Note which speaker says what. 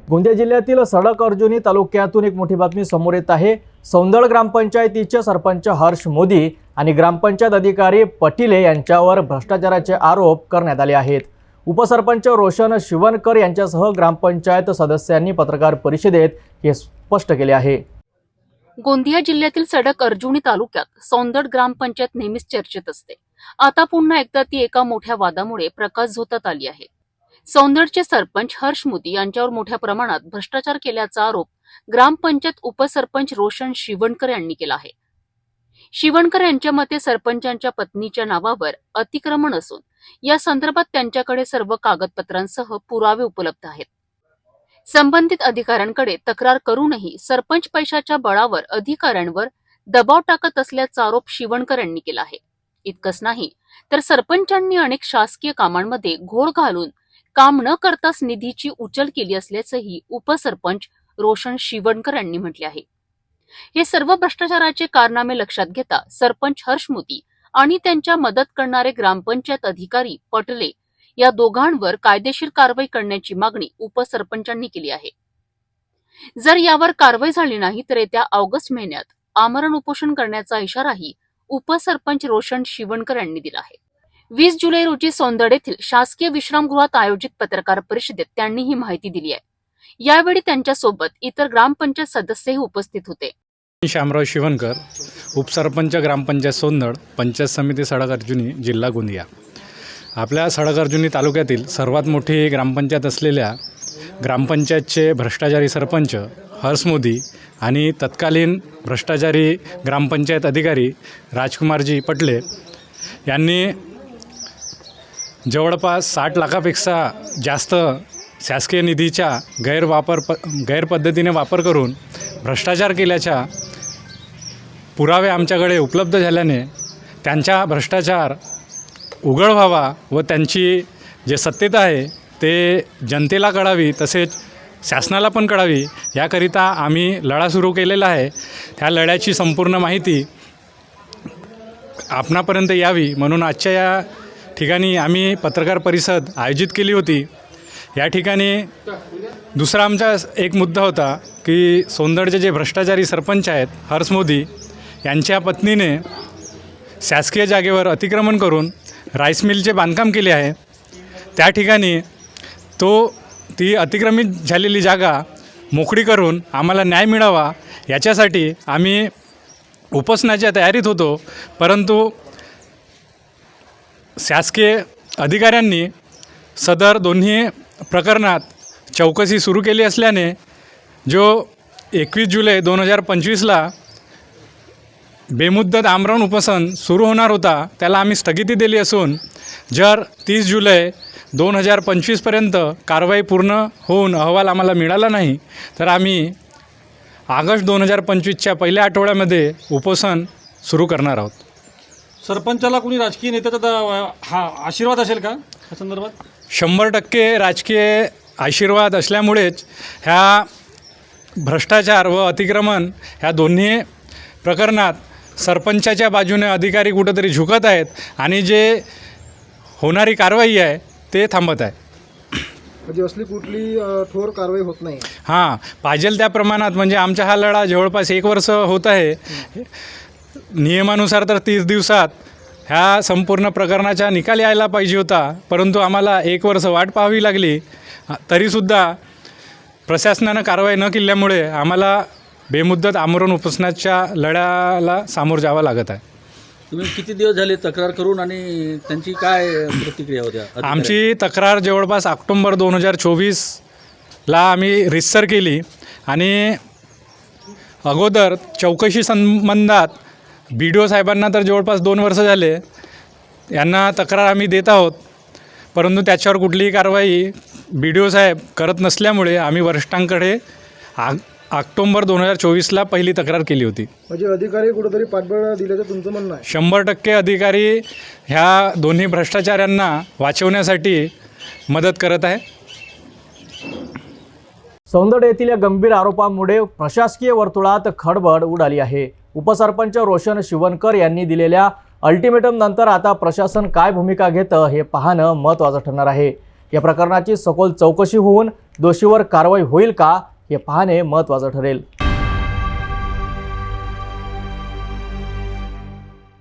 Speaker 1: गोंदिया जिल्ह्यातील सडक अर्जुनी तालुक्यातून एक मोठी बातमी समोर येत आहे। सौंदळ ग्रामपंचायतीचे सरपंच हर्ष मोदी आणि ग्रामपंचायत अधिकारी पटिले यांच्यावर भ्रष्टाचाराचे आरोप करण्यात आले आहेत। उपसरपंच रोशन शिवनकर यांच्यासह ग्रामपंचायत सदस्यांनी पत्रकार परिषदेत हे स्पष्ट केले आहे।
Speaker 2: गोंदिया जिल्ह्यातील सडक अर्जुनी तालुक्यात सौंदळ ग्रामपंचायत नेहमीच चर्चेत असते। आता पुन्हा एकदा ती एका मोठ्या वादामुळे प्रकाशझोतात आली आहे। सौंदळचे सरपंच हर्ष मोदी यांच्यावर मोठ्या प्रमाणात भ्रष्टाचार केल्याचा आरोप ग्रामपंचायत उपसरपंच रोशन शिवनकर यांनी केला आहे। शिवनकर यांच्या मते सरपंचांच्या पत्नीच्या नावावर अतिक्रमण असून या संदर्भात त्यांच्याकडे सर्व कागदपत्रांसह पुरावे उपलब्ध आहेत। संबंधित अधिकाऱ्यांकडे तक्रार करूनही सरपंच पैशाच्या बळावर अधिकाऱ्यांवर दबाव टाकत असल्याचा आरोप शिवनकर यांनी केला आहे। इतकंच नाही तर सरपंचांनी अनेक शासकीय कामांमध्ये घोळ घालून काम न करताच निधीची उचल केली असल्याचंही उपसरपंच रोशन शिवनकर यांनी म्हटले आहे। हे सर्व भ्रष्टाचाराचे कारनामे लक्षात घेता सरपंच हर्ष मोदी आणि त्यांच्या मदत करणारे ग्रामपंचायत अधिकारी पटले या दोघांवर कायदेशीर कारवाई करण्याची मागणी उपसरपंचांनी केली आहे। जर यावर कारवाई झाली नाही तर येत्या ऑगस्ट महिन्यात आमरण उपोषण करण्याचा इशाराही उपसरपंच रोशन शिवनकर यांनी दिला आहे। 20 जुलै रोजी सौंदळ येथील शासकीय विश्रामगृहात आयोजित पत्रकार परिषदेत त्यांनी ही माहिती दिली आहे। यावेळी त्यांच्यासोबत इतर ग्रामपंचायत सदस्यही उपस्थित होते।
Speaker 3: श्यामराव शिवनकर, उपसरपंच ग्रामपंचायत सौंदळ, पंचायत समिती सडक अर्जुनी, जिल्हा गोंदिया। आपल्या सडक अर्जुनी तालुक्यातील सर्वात मोठी ग्रामपंचायत असलेल्या ग्रामपंचायतचे भ्रष्टाचारी सरपंच हर्ष मोदी आणि तत्कालीन भ्रष्टाचारी ग्रामपंचायत अधिकारी राजकुमारजी पटले यांनी जवळपास 60 लाखापेक्षा जास्त शासकीय निधीचा गैरपद्धतीने वापर करून भ्रष्टाचार केल्याच्या पुरावे आमच्याकडे उपलब्ध झाल्याने त्यांचा भ्रष्टाचार उघड व्हावा व त्यांची जे सत्यता आहे ते जनतेला कळावी तसेच शासनाला पण कळावी याकरिता आम्ही लढा सुरू केलेला आहे। त्या लढ्याची संपूर्ण माहिती आपणापर्यंत यावी म्हणून आजच्या या ठिकाणी आम्ही पत्रकार परिषद आयोजित केली होती। या ठिकाणी दुसरा आमचा एक मुद्दा होता की सौंदळचे जे भ्रष्टाचारी सरपंच आहेत हर्ष मोदी यांच्या पत्नीने शासकीय जागेवर अतिक्रमण करून राईस मिलचे बांधकाम केले आहे। त्या ठिकाणी ती अतिक्रमित झालेली जागा मोकळी करून आम्हाला न्याय मिळावा याच्यासाठी आम्ही उपोषणाच्या तयारीत होतो, परंतु शासकीय अधिकाऱ्यांनी सदर दोन्ही प्रकरणात चौकशी सुरू केली असल्याने जो 21 जुलै 2025ला बेमुदत आमरण उपोषण सुरू होणार होता त्याला आम्ही स्थगिती दिली असून जर 30 जुलै 2025पर्यंत कारवाई पूर्ण होऊन अहवाल आम्हाला मिळाला नाही तर आम्ही ऑगस्ट 2025च्या पहिल्या आठवड्यामध्ये उपोषण सुरू करणार आहोत।
Speaker 4: सरपंचाला कोणी राजकीय नेत्याचा हा आशीर्वाद असेल का या संदर्भात?
Speaker 3: 100% राजकीय आशीर्वाद असल्यामुळेच ह्या भ्रष्टाचार व अतिक्रमण ह्या दोन्ही प्रकरणात सरपंचाच्या बाजूने अधिकारी कुठंतरी झुकत आहेत आणि जे होणारी कारवाई आहे ते थांबत आहे।
Speaker 5: म्हणजे असली कुठली ठोर कारवाई होत नाही।
Speaker 3: हां, पाहिजे त्या प्रमाणात म्हणजे आमचा हा लढा जवळपास 1 वर्ष होत आहे। नियमानुसार तर 30 दिवसात ह्या संपूर्ण प्रकरणाचा निकाल यायला पाहिजे होता, परंतु आम्हाला 1 वर्ष वाट पाहावी लागली। तरीसुद्धा प्रशासनानं कारवाई न केल्यामुळे आम्हाला बेमुदत आमरण उपोषणाच्या लढ्याला सामोरं जावं लागत आहे।
Speaker 4: तुम्ही किती दिवस झाले तक्रार करून आणि त्यांची काय प्रतिक्रिया होत्या?
Speaker 3: आमची तक्रार जवळपास ऑक्टोबर 2024ला आम्ही रितसर केली आणि अगोदर चौकशी संबंधात BDO साहेबांना तर जवळपास 2 वर्ष झाले यांना तक्रार आम्ही देत आहोत, परंतु त्याच्यावर कुठलीही कारवाई BDO साहेब करत नसल्यामुळे आम्ही वरिष्ठांकडे ऑक्टोबर 2024ला पहिली तक्रार केली होती।
Speaker 5: म्हणजे अधिकारी कुठेतरी पाठबळ दिल्याचं तुमचं म्हणणं आहे?
Speaker 3: 100% अधिकारी ह्या दोन्ही भ्रष्टाचाऱ्यांना वाचवण्यासाठी मदत करत आहे।
Speaker 1: सौंदळ येथील या गंभीर आरोपामुळे प्रशासकीय वर्तुळात खळबळ उडाली आहे। उपसरपंच रोशन शिवनकर यांनी दिलेल्या अल्टिमेटम नंतर आता प्रशासन काय भूमिका घेतं हे पाहणं महत्त्वाचं ठरणार आहे। या प्रकरणाची सखोल चौकशी होऊन दोषीवर कारवाई होईल का हे पाहणे महत्त्वाचं ठरेल.